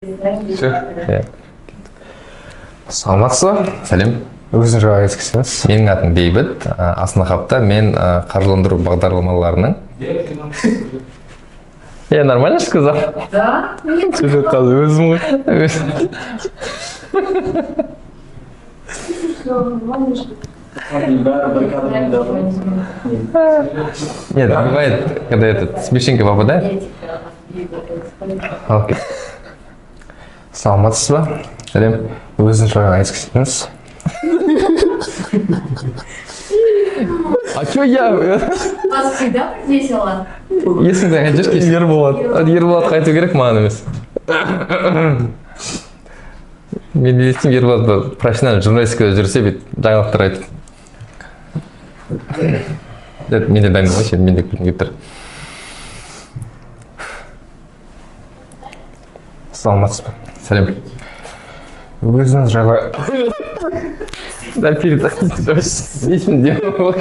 Все. Саламатсыз ба? Сәлем. Өзіңіз жайлы айтып кетсеңіз. Менің атым Бейбіт. Астана хабта мен қаржыландыру бағдарламаларының. Я нормально сказал? Да. Сюжет қазір өзім ғой. Нет, бывает, когда этот смешинка попадает. Окей. Саламатсыз ба? Сәлем. Өзіңіз жайлы айтып кетсеңіз. А чё я? У вас всегда так весело? Есіңді қайтып жүрші. Ерболат. Ерболат қайту керек маған емес. Мен елестеймін, Ерболат профессиональный журналистикада жүрсе бүйтіп жаңалықтар айтып. Мен де дайындым ғой, мен де күлкім келіп тұр. Саламатсыз ба? Сәлем. Өзіңіз жайлы. Да, перед не делал.